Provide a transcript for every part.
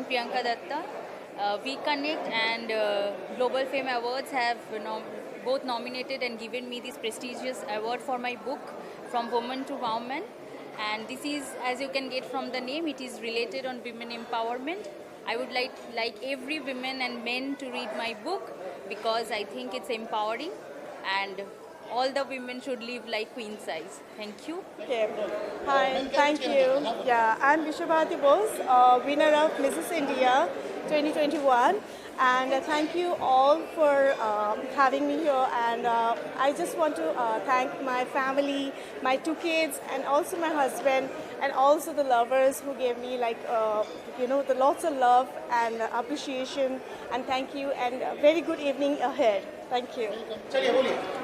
Priyanka Datta. We Connect and Global Fame Awards have both nominated and given me this prestigious award for my book, From Woman to Woman. And this is, as you can get from the name, it is related on women empowerment. I would like every woman and men to read my book because I think it's empowering and all the women should live like queen size. Thank you. Okay. Hi, thank you. Yeah, I'm Vishwabhati Bose, winner of Mrs. India 2021. And thank you all for having me here. And I just want to thank my family, my 2 kids, and also my husband, and also the lovers who gave me the lots of love and appreciation. And thank you, and a very good evening ahead. Thank you.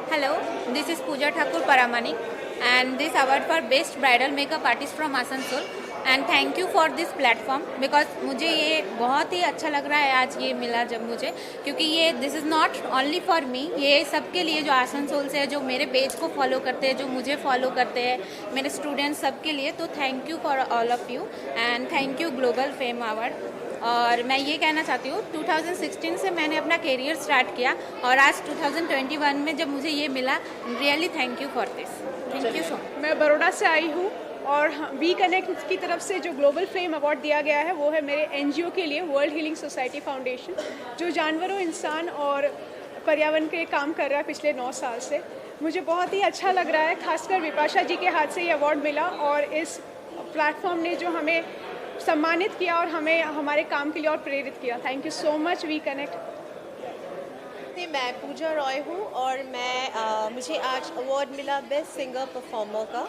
Hello, this is Pooja Thakur Paramanik and this award for Best Bridal Makeup Artist from Asansol. And thank you for this platform because मुझे ये बहुत ही अच्छा लग रहा है आज ये मिला जब मुझे, क्योंकि ये this is not only for me, ये सबके लिए जो आसनसोल से है, जो मेरे पेज को फॉलो करते हैं, जो मुझे फॉलो करते हैं, मेरे स्टूडेंट्स सबके लिए. तो thank you for all of you and thank you global Fame award. और मैं ये कहना चाहती हूँ 2016 से मैंने अपना करियर स्टार्ट किया और आज 2021 में जब मुझे ये मिला, really thank you for this. Thank you so much. मैं बड़ौदा से आई हूँ और वी कनेक्ट की तरफ से जो ग्लोबल फेम अवार्ड दिया गया है वो है मेरे एनजीओ के लिए, वर्ल्ड हीलिंग सोसाइटी फाउंडेशन, जो जानवरों, इंसान और पर्यावरण के लिए काम कर रहा है पिछले 9 साल से. मुझे बहुत ही अच्छा लग रहा है, खासकर विपाशा जी के हाथ से ये अवार्ड मिला और इस प्लेटफॉर्म ने जो हमें सम्मानित किया और हमें हमारे काम के लिए और प्रेरित किया. Thank you so much We Connect. मैं पूजा रॉय हूँ और मुझे आज अवार्ड मिला बेस्ट सिंगर परफॉर्मर का.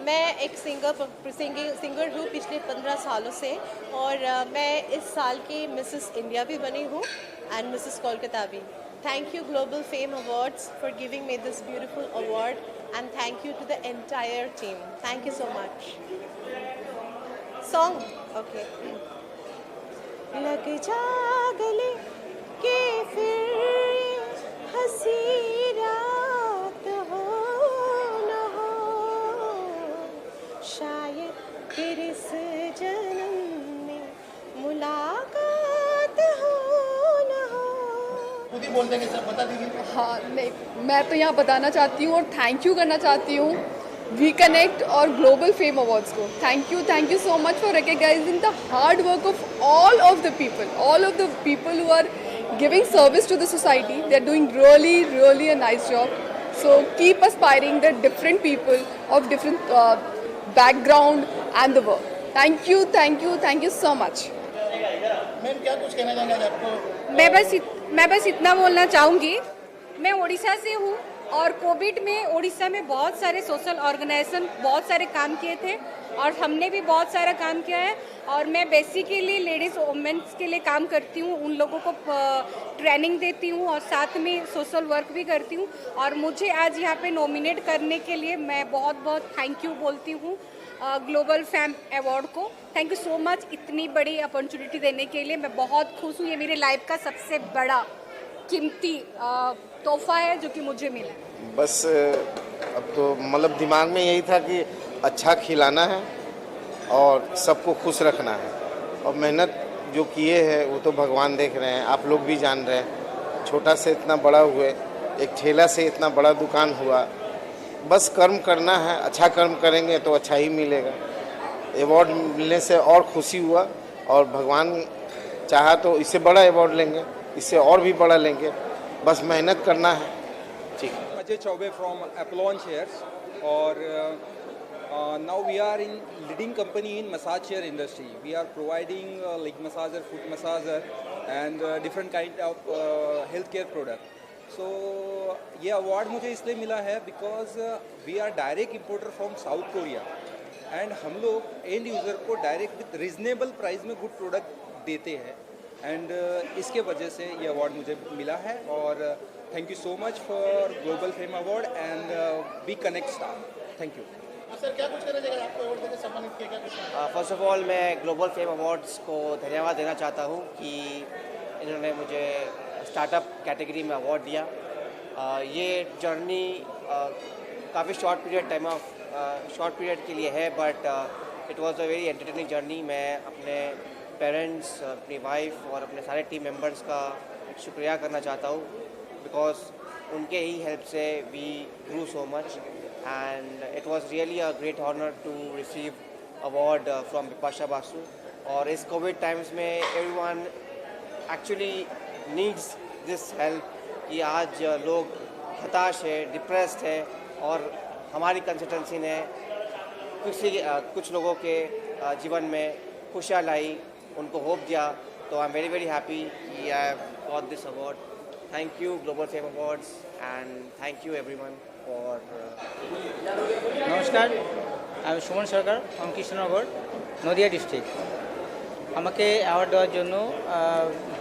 मैं एक सिंगर हूँ पिछले 15 सालों से और मैं इस साल की मिसेस इंडिया भी बनी हूँ एंड मिसेस कोलकाता भी. Thank you global fame Awards for giving me this beautiful award and thank you to the entire team. Thank you so much. Song okay. लग जा गले के फिर हंसी रात हो न हो, शायद फिर इस जन्म में मुलाकात हो न हो. खुद ही बोल देंगे सर, बता दीजिए. हाँ नहीं, मैं तो यहाँ बताना चाहती हूँ और थैंक यू करना चाहती हूँ वी कनेक्ट और ग्लोबल फेम अवार्ड्स को. Thank you so much for recognising the hard work of all of the people who are giving service to the society. They are doing really a nice job. So keep aspiring the different people of different background and the work. Thank you so much. Ma'am क्या कुछ कहना चाहेंगे आपको? मैं बस इतना बोलना चाहूँगी. मैं उड़ीसा से हूँ और कोविड में उड़ीसा में बहुत सारे सोशल ऑर्गेनाइजेशन बहुत सारे काम किए थे और हमने भी बहुत सारा काम किया है. और मैं बेसिकली लेडीज़ वुमेन्स के लिए काम करती हूँ, उन लोगों को ट्रेनिंग देती हूँ और साथ में सोशल वर्क भी करती हूँ. और मुझे आज यहाँ पे नॉमिनेट करने के लिए मैं बहुत थैंक यू बोलती हूँ ग्लोबल फेम अवार्ड को. थैंक यू सो मच इतनी बड़ी अपॉर्चुनिटी देने के लिए. मैं बहुत खुश हूँ. ये मेरे लाइफ का सबसे बड़ा कीमती तोहफा है जो कि मुझे मिला. बस अब तो मतलब दिमाग में यही था कि अच्छा खिलाना है और सबको खुश रखना है. और मेहनत जो किए हैं वो तो भगवान देख रहे हैं, आप लोग भी जान रहे हैं. छोटा से इतना बड़ा हुए, एक ठेला से इतना बड़ा दुकान हुआ. बस कर्म करना है, अच्छा कर्म करेंगे तो अच्छा ही मिलेगा. अवार्ड मिलने से और खुशी हुआ और भगवान चाहा तो इससे बड़ा अवार्ड लेंगे, इससे और भी बड़ा लेंगे. बस मेहनत करना है. ठीक है. Ajay Chaube from Apollon Chairs और now we are in leading company in massage chair industry. We are providing leg massager, foot massager and different kind of healthcare product. So ये award मुझे इसलिए मिला है because we are direct importer from South Korea and हम लोग end user को direct with reasonable price में good product देते हैं and इसके वजह से ये award मुझे मिला है. और thank you so much for Global Fame Award and We Connect star. Thank you. Sir क्या कुछ करना चाहिए आपको अवार्ड देकर सम्मानित किया गया? फर्स्ट ऑफ ऑल मैं ग्लोबल फेम अवार्ड्स को धन्यवाद देना चाहता हूँ कि इन्होंने मुझे स्टार्टअप कैटेगरी में अवार्ड दिया. ये जर्नी काफ़ी शॉर्ट पीरियड के लिए है but it was a very entertaining journey. मैं अपने पेरेंट्स, अपनी वाइफ और अपने सारे टीम मेंबर्स का शुक्रिया करना चाहता हूँ, बिकॉज उनके ही हेल्प से we grew so much and it was really a great honour to receive award from Bipasha Basu. और इस कोविड टाइम्स में everyone actually needs this help कि आज लोग हताश है, डिप्रेस्ड है, और हमारी कंसल्टेंसी ने कुछ लोगों के जीवन में खुशियाँ लाई, उनको होप दिया। तो I am very very happy कि I have got this award. Thank you global fame awards and thank you everyone for. নমস্কার, আমি সুমন সরকার ফ্রম কৃষ্ণনগর, নদিয়া ডিস্ট্রিক্ট। আমাকে অ্যাওয়ার্ড দেওয়ার জন্য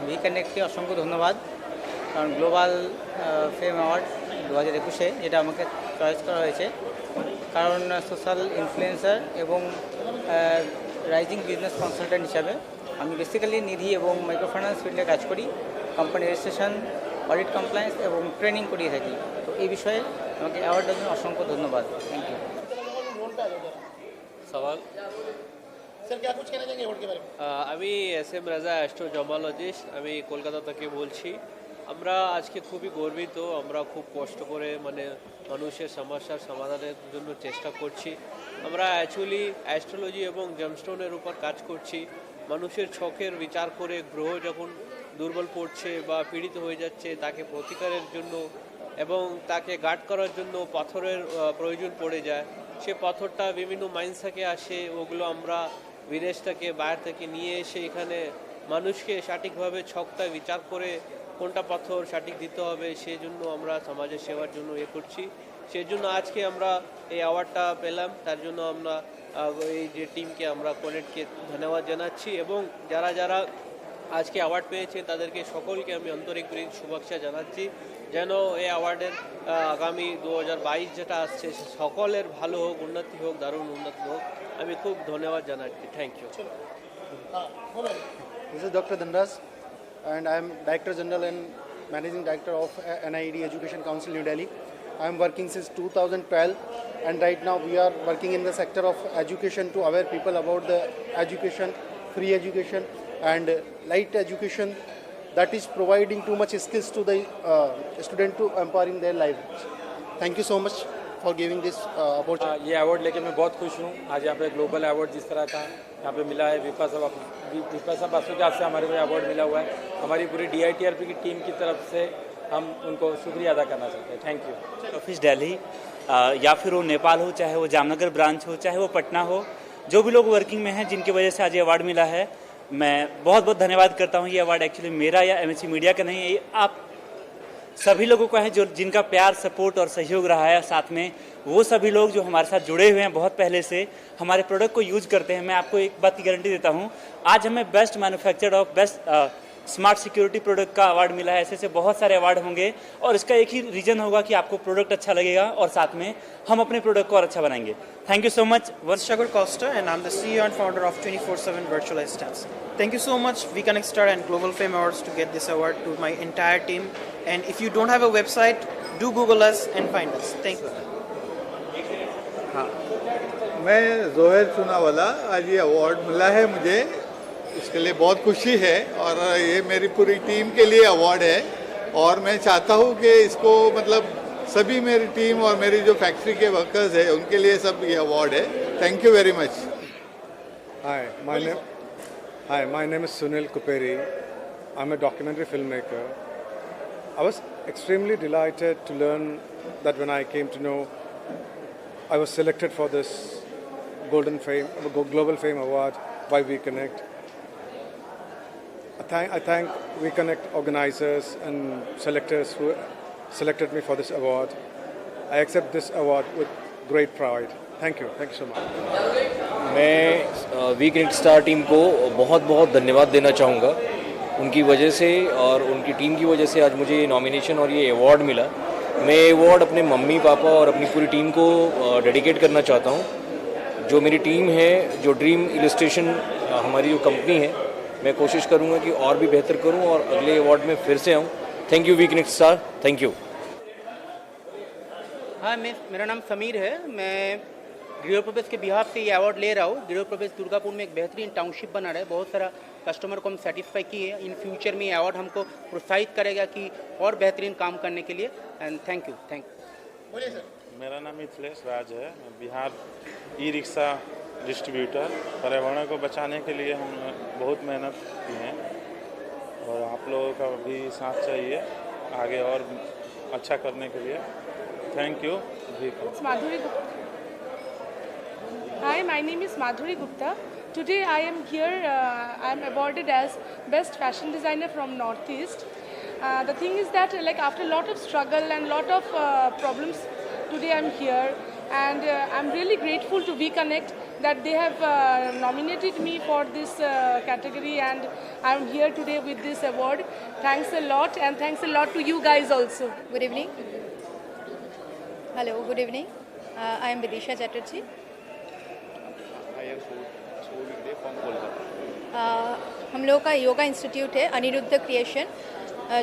ভি কানেক্টকে অসংখ্য ধন্যবাদ, কারণ গ্লোবাল ফেম অ্যাওয়ার্ড 2021-এ যেটা আমাকে চয়েস করা হয়েছে, কারণ সোশ্যাল ইনফ্লুয়েন্সার এবং রাইজিং বিজনেস কনসালট্যান্ট হিসাবে আমি বেসিক্যালি নিধি এবং মাইক্রোফাইন্যান্স ফিল্ডে কাজ করি। কোম্পানি রেজিস্ট্রেশন, অডিট কমপ্লায়েন্স এবং ট্রেনিং করিয়ে থাকি। তো এই বিষয়ে আমাকে অ্যাওয়ার্ড দেওয়ার জন্য অসংখ্য ধন্যবাদ। Thank you. सवाल सर, क्या कुछ कहना चाहेंगे अवार्ड के बारे में? আমি SM রাজা অ্যাস্ট্রোজমালজিস্ট, আমি কলকাতা থেকে বলছি। আমরা আজকে খুবই গর্বিত, আমরা খুব কষ্ট করে মানুষের সমস্যার সমাধানের জন্য চেষ্টা করছি। আমরা অ্যাকচুয়ালি অ্যাস্ট্রোলজি এবং জেমস্টোনের উপর কাজ করছি। মানুষের ছকের বিচার করে গ্রহ যখন দুর্বল পড়ছে বা পীড়িত হয়ে যাচ্ছে, তাকে প্রতিকারের জন্য এবং তাকে গার্ড করার জন্য পাথরের প্রয়োজন পড়ে যায়। সে পাথরটা বিভিন্ন মাইন্স থেকে আসে, ওগুলো আমরা বিদেশ থেকে বাইরে থেকে নিয়ে এসে এখানে মানুষকে সঠিকভাবে ছকটা বিচার করে কোনটা পাথর সঠিক দিতে হবে, সেই জন্য আমরা সমাজের সেবার জন্য করছি। সেই জন্য আজকে আমরা এই অ্যাওয়ার্ডটা পেলাম, তার জন্য আমরা এই যে টিমকে আমরা কোনেটকে ধন্যবাদ জানাচ্ছি, এবং যারা যারা আজকে অ্যাওয়ার্ড পেয়েছে তাদেরকে সকলকে আমি আন্তরিক শুভেচ্ছা জানাচ্ছি, যেন এই অ্যাওয়ার্ডের আগামী 2022 যেটা আসছে সকলের ভালো হোক, উন্নতি হোক, দারুণ উন্নতি হোক। আমি খুব ধন্যবাদ জানাচ্ছি। Thank you. This is Dr. Dhandas and I am Director General and Managing Director of NIED Education Council, New Delhi. I am working since 2012 and right now we are working in the sector of education to aware people about the education, free education and light education that is providing too much skills to the student to empowering their lives. Thank you so much for giving this opportunity. ये award लेके मैं बहुत खुश हूँ। आज यहाँ पे global award जिस तरह का यहाँ पे मिला है, विपाशा बासु के हाथ से हमारे को अवार्ड मिला हुआ है। हमारी पूरी DITRP की टीम की तरफ से हम उनको शुक्रिया अदा करना चाहते हैं। Thank you. ऑफिस दिल्ली या फिर वो नेपाल हो, चाहे वो जामनगर ब्रांच हो, चाहे वो पटना हो, जो भी लोग वर्किंग में हैं जिनकी वजह से आज ये अवार्ड मिला है, मैं बहुत बहुत धन्यवाद करता हूँ। ये अवार्ड एक्चुअली मेरा या MHC मीडिया का नहीं है, ये आप सभी लोगों का है जो जिनका प्यार, सपोर्ट और सहयोग रहा है। साथ में वो सभी लोग जो हमारे साथ जुड़े हुए हैं बहुत पहले से, हमारे प्रोडक्ट को यूज़ करते हैं। मैं आपको एक बात की गारंटी देता हूँ, आज हमें बेस्ट मैन्युफैक्चर्ड और बेस्ट स्मार्ट सिक्योरिटी प्रोडक्ट का अवार्ड मिला है। ऐसे ऐसे बहुत सारे अवार्ड होंगे और इसका एक ही रीज़न होगा कि आपको प्रोडक्ट अच्छा लगेगा और साथ में हम अपने प्रोडक्ट को और अच्छा बनाएंगे। Thank you so much. Shagur Costa and I'm the CEO and founder of 24/7 Virtual Assistants. Thank you so much VConnect Star and Global Fame Awards to get this award to my entire team. And if you don't have a website, do Google us and find us. Thank you. हाँ, मैं जोहर चुनावाला, आज ये award मिला है मुझे, इसके लिए बहुत खुशी है और ये मेरी पूरी टीम के लिए अवार्ड है और मैं चाहता हूँ कि इसको सभी मेरी टीम और मेरी जो फैक्ट्री के वर्कर्स हैं उनके लिए सब ये अवार्ड है। Thank you very much. Hi, my name is Sunil Kuperi. I'm a documentary filmmaker. I was extremely delighted to learn that when I came to know I was selected for this Global Fame Award by VConnect. I thank VConnect organizers and selectors who selected me for this award. I accept this award with great pride. Thank you so much. मैं VConnect star team को बहुत बहुत धन्यवाद देना चाहूँगा। उनकी वजह से और उनकी टीम की वजह से आज मुझे ये नॉमिनेशन और ये अवार्ड मिला। मैं ये अवार्ड अपने मम्मी पापा और अपनी पूरी टीम को डेडिकेट करना चाहता हूँ। जो मेरी टीम है, जो ड्रीम इलस्ट्रेशन हमारी जो कंपनी है, मैं कोशिश करूँगा कि और भी बेहतर करूँ और अगले अवार्ड में फिर से आऊँ। Thank you VConnect star, thank you. हाँ, मेरा नाम समीर है। मैं गृह प्रवेश के बिहाफ से ये अवार्ड ले रहा हूँ। गृह प्रवेश दुर्गापुर में एक बेहतरीन टाउनशिप बना रहा है, बहुत सारा कस्टमर को हम सेटिस्फाई किए। इन फ्यूचर में ये अवार्ड हमको प्रोत्साहित करेगा कि और बेहतरीन काम करने के लिए। And thank you. बोलिए सर। मेरा नाम मिथिलेश राज है, मैं बिहार ई रिक्शा डिस्ट्रीब्यूटर। पर्यावरण को बचाने के लिए हम बहुत मेहनत की हैं और आप लोगों का भी साथ चाहिए आगे और अच्छा करने के लिए। Thank you. Madhuri Gupta. Hi, my name is Madhuri Gupta. Today I am here, I am awarded as Best Fashion Designer from Northeast. The thing is that like after a lot of struggle and lot of problems, today I am here, and I am really grateful to VConnect that they have nominated me for this category, and I am here today with this award. Thanks a lot, and thanks a lot to you guys also. Good evening. Hello, good evening. I am Vidisha Chatterjee. I am Souvigde from Kolkata. हम लोग का yoga institute है Anirudh creation.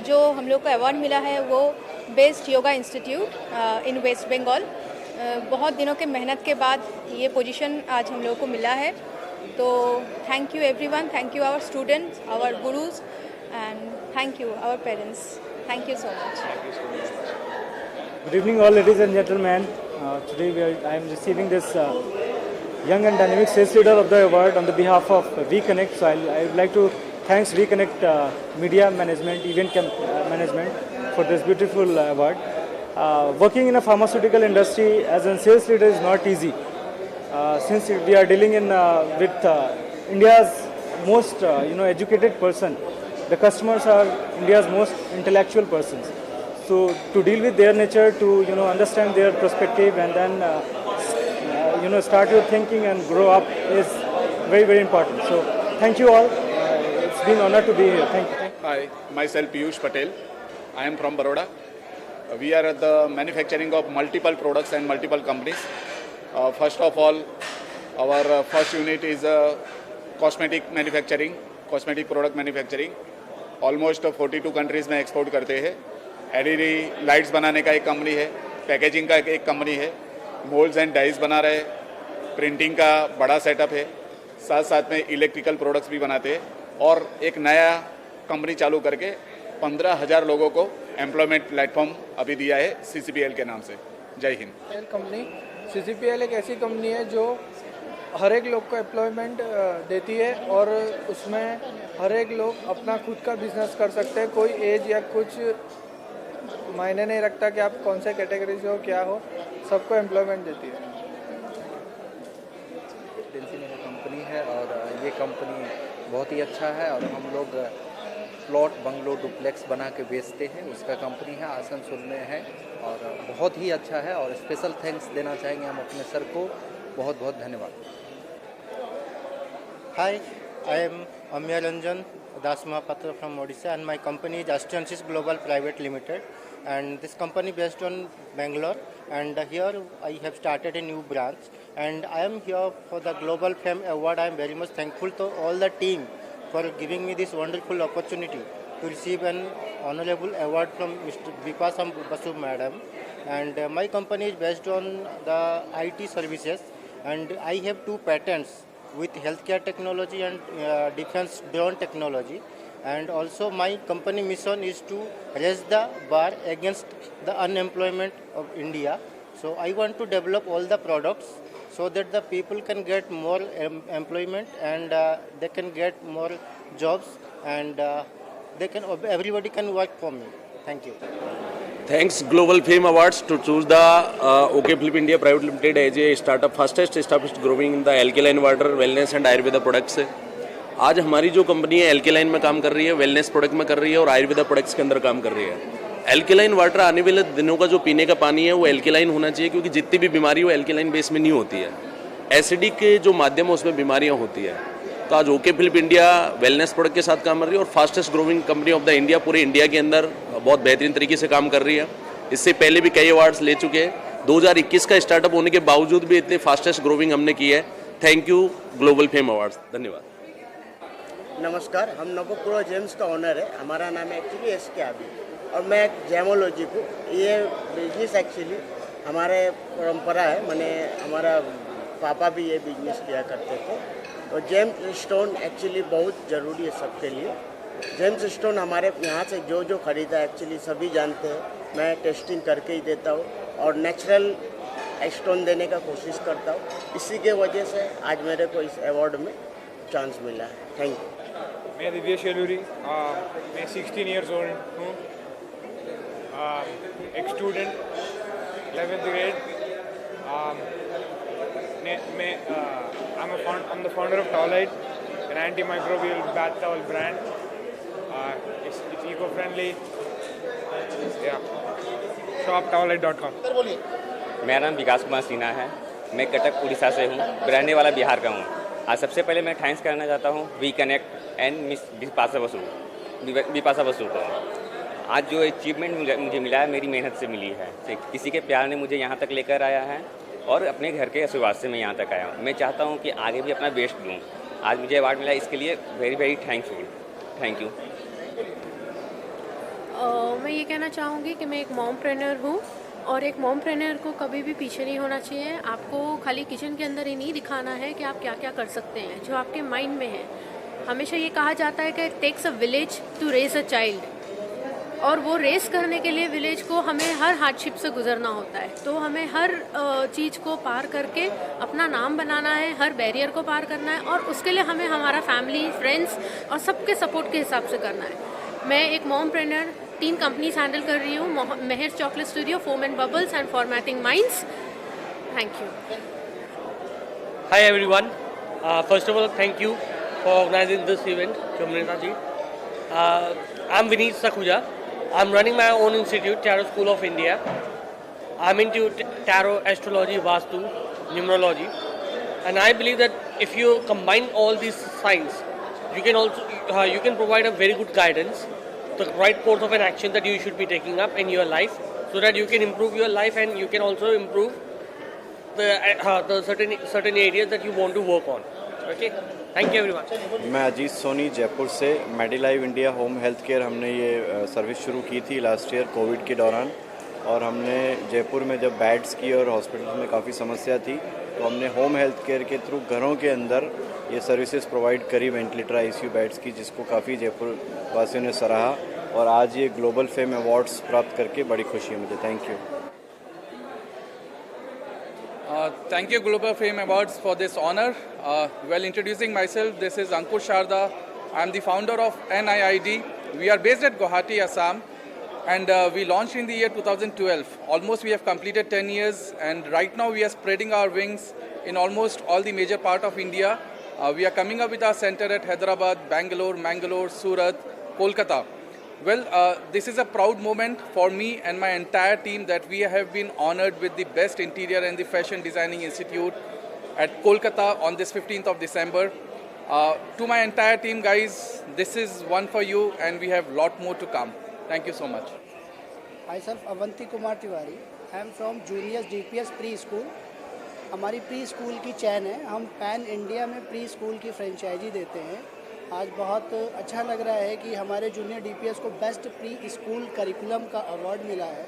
जो हम लोग को award मिला है वो best yoga institute in West Bengal. बहुत दिनों के मेहनत के बाद ये पोजीशन आज हम लोग को मिला है, तो thank you everyone, thank you our students, our gurus, and thank you our parents. Thank you so much. Good evening all ladies and gentlemen. Today I am receiving this Young and Dynamic Sales Leader of the Award on the behalf of VConnect. So I would like to thanks VConnect Media Management, Event Management for this beautiful award. Working in a pharmaceutical industry as a sales leader is not easy. Since we are dealing with India's most educated person, the customers are India's most intellectual persons. So to deal with their nature, to understand their perspective, and then start your thinking and grow up is very, very important. So thank you all. It's been an honor to be here. Thank you. Hi, myself Piyush Patel. I am from Baroda. We are at the manufacturing of multiple products and multiple companies. First of all, our first unit is cosmetic manufacturing, cosmetic product manufacturing. Almost 42 countries में export करते हैं। LED lights बनाने का एक company है, packaging का एक company है, मोल्ड्स एंड डाइज बना रहे, प्रिंटिंग का बड़ा सेटअप है, साथ साथ में इलेक्ट्रिकल प्रोडक्ट्स भी बनाते हैं, और एक नया कंपनी चालू करके 15,000 लोगों को एम्प्लॉयमेंट प्लेटफॉर्म अभी दिया है CCPL के नाम से। जय हिंद। कंपनी CCPL एक ऐसी कंपनी है जो हर एक लोग को एम्प्लॉयमेंट देती है, और उसमें हर एक लोग अपना खुद का बिजनेस कर सकते हैं। कोई एज या कुछ मायने नहीं रखता कि आप कौन से कैटेगरी से हो, क्या हो, सबको एम्प्लॉयमेंट देती है। मेरा कंपनी है और ये कंपनी बहुत ही अच्छा है, और हम लोग प्लॉट बंगलो डुप्लेक्स बना के बेचते हैं। उसका कंपनी है, आसनसोल में है, और बहुत ही अच्छा है। और स्पेशल थैंक्स देना चाहेंगे हम अपने सर को। बहुत बहुत धन्यवाद। Hi, I am Amya Ranjan Das Mahapatra from Odisha, and my company is Astransys Global Private Limited, and this company based on Bangalore, and here I have started a new branch, and I am here for the Global Fame Award. I am very much thankful to all the team for giving me this wonderful opportunity to receive an honorable award from Mr. Vipasa Basu Madam, and my company is based on the IT services, and I have 2 patents with healthcare technology and defense drone technology, and also my company mission is to raise the bar against the unemployment of India. So I want to develop all the products so that the people can get more employment, and they can get more jobs, and everybody can work for me. Thank you. Thanks Global Fame Awards to choose the OK Flip India Private Limited as a startup fastest established growing in the alkaline water, wellness and Ayurveda products है। आज हमारी जो company है alkaline में काम कर रही है, वेलनेस प्रोडक्ट में कर रही है, और आयुर्वेदा प्रोडक्ट्स के अंदर काम कर रही है। एल्केलाइन वाटर आने वाले दिनों का जो पीने का पानी है वो एल्केलाइन होना चाहिए, क्योंकि जितनी भी बीमारी हो एल्केलाइन बेस में नहीं होती है। एसिडिक के जो माध्यम है उसमें बीमारियाँ होती है। तो आज okay Philip India wellness product के साथ काम कर रही है, और fastest growing company of the India, पूरे इंडिया के अंदर बहुत बेहतरीन तरीके से काम कर रही है। इससे पहले भी कई अवार्ड्स ले चुके हैं। 2021 का स्टार्टअप होने के बावजूद भी इतने फास्टेस्ट ग्रोइंग हमने की है। Thank you global fame awards. धन्यवाद। नमस्कार, हम नवोप्रो जेम्स का ओनर है। हमारा नाम है एक्चुअली SK आबी, और मैं जेमोलॉजी को, ये बिजनेस एक्चुअली हमारे परंपरा है, मैंने हमारा पापा भी ये बिजनेस किया करते थे। तो जेम्स स्टोन एक्चुअली बहुत ज़रूरी है सबके लिए। जेम्स स्टोन हमारे यहाँ से जो ख़रीदा है एक्चुअली सभी जानते हैं, मैं टेस्टिंग करके ही देता हूँ और नेचुरल स्टोन देने का कोशिश करता हूँ। इसी के वजह से आज मेरे को इस अवार्ड में चांस मिला है। Thank you. मैं दिव्य शेलूरी, मैं 16 ईयर्स ओल्ड हूँ, एक student 11th grade। I'm the founder of Towelite, an antimicrobial bath towel brand. It's eco-friendly. Yeah. Shop towelite.com. मेरा नाम विकास कुमार सिन्हा है, मैं कटक उड़ीसा से हूँ, रहने वाला बिहार का हूँ। आज सबसे पहले मैं थैंक्स करना चाहता हूँ We Connect and Miss Bipasha Basu को। आज जो अचीवमेंट मुझे मिला है मेरी मेहनत से मिली है, किसी के प्यार ने मुझे यहाँ तक लेकर आया है और अपने घर के आशीर्वाद से मैं यहाँ तक आया हूँ। मैं चाहता हूँ कि आगे भी अपना बेस्ट दूँ। आज मुझे अवार्ड मिला, इसके लिए very very thankful. Thank you. मैं ये कहना चाहूँगी कि मैं एक मॉमप्रेन्योर हूँ और एक मॉमप्रेन्योर को कभी भी पीछे नहीं होना चाहिए। आपको खाली किचन के अंदर ही नहीं दिखाना है कि आप क्या क्या कर सकते हैं, जो आपके माइंड में है। हमेशा ये कहा जाता है कि it takes a village to raise a child, और वो रेस करने के लिए विलेज को हमें हर हार्डशिप से गुजरना होता है। तो हमें हर चीज़ को पार करके अपना नाम बनाना है, हर बैरियर को पार करना है, और उसके लिए हमें हमारा फैमिली, फ्रेंड्स और सबके सपोर्ट के हिसाब से करना है। मैं एक मॉमप्रेन्योर 3 कंपनीज हैंडल कर रही हूँ, Mehar chocolate studio, foam and bubbles and formatting minds. Thank you. Hi everyone. First of all, thank you for organizing this event, Kamrita ji. I'm Vineet Sakhuja. I'm running my own institute, Tarot School of India. I'm into tarot, astrology, vastu, numerology, and I believe that if you combine all these signs, you can also you can provide a very good guidance, the right course of an action that you should be taking up in your life, so that you can improve your life and you can also improve the certain areas that you want to work on. Okay. Thank you everyone. मैं अजीत सोनी जयपुर से। मेडिलाइव India home health care हमने ये service शुरू की थी last year Covid के दौरान, और हमने जयपुर में जब बेड्स की और हॉस्पिटल में काफ़ी समस्या थी तो हमने होम हेल्थ केयर के थ्रू घरों के अंदर ये सर्विसेज प्रोवाइड करी, वेंटिलेटर आईसीयू बेड्स की, जिसको काफ़ी जयपुर वासियों ने सराहा, और आज ये ग्लोबल फेम अवार्ड्स प्राप्त करके बड़ी खुशी है मुझे। Thank you. Thank you Global Fame Awards for this honor. Well, introducing myself, this is Ankur Sharda. I am the founder of NIID. We are based at Guwahati, Assam, and we launched in the year 2012. Almost we have completed 10 years, and right now we are spreading our wings in almost all the major part of India. We are coming up with our center at Hyderabad, Bangalore, Surat, Kolkata. Well, this is a proud moment for me and my entire team that we have been honored with the Best Interior and the Fashion Designing Institute at Kolkata on this 15th of December. To my entire team, guys, this is one for you, and we have lot more to come. Thank you so much. Myself Avanti Kumar Tiwari. I am from Juniors DPS Preschool. हमारी pre school की चैन है, हम pan India में pre school की franchise देते हैं। आज बहुत अच्छा लग रहा है कि हमारे जूनियर डीपीएस को बेस्ट प्री स्कूल करिकुलम का अवार्ड मिला है।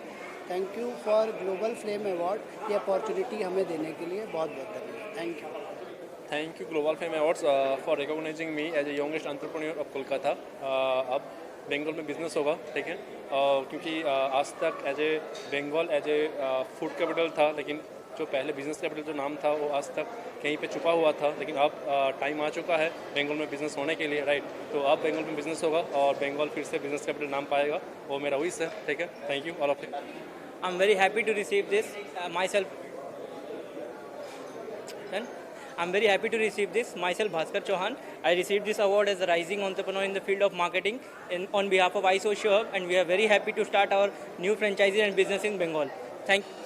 Thank you for Global Flame Award, ये अपॉर्चुनिटी हमें देने के लिए बहुत बहुत धन्यवाद। Thank you. Thank you global fame Awards for recognising me as a youngest entrepreneur of Kolkata. अब बंगाल में बिजनेस होगा, ठीक है, क्योंकि आज तक as a Bengal as a food capital था, लेकिन जो पहले बिजनेस कैपिटल जो नाम था वो आज तक कहीं पे छुपा हुआ था, लेकिन अब टाइम आ चुका है बंगाल में बिजनेस होने के लिए, राइट। तो अब बंगाल में बिजनेस होगा और बंगाल फिर से बिजनेस कैपिटल नाम पाएगा, वो मेरा विश है, ठीक है। Thank you all of you. I am very happy to receive this myself. I'm very happy to receive this. Myself, Bhaskar Chauhan. I received this award as a rising entrepreneur in the field of marketing on behalf of iSocialHub, and we are very happy to start our new franchise and business in Bengal. Thank you.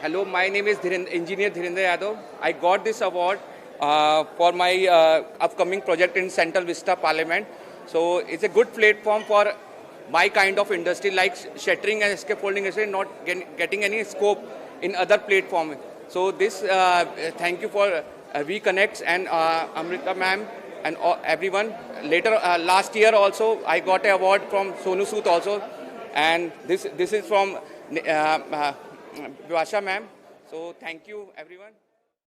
Hello, my name is Engineer Dhirendra Yadav. I got this award for my upcoming project in Central Vista Parliament. So it's a good platform for my kind of industry like shuttering and escape folding industry, not getting any scope in other platform. So this, thank you for WeConnects and Amrita ma'am and everyone. Later, last year also, I got an award from Sonu Sood also, and this is from Vibhasha ma'am. So thank you everyone.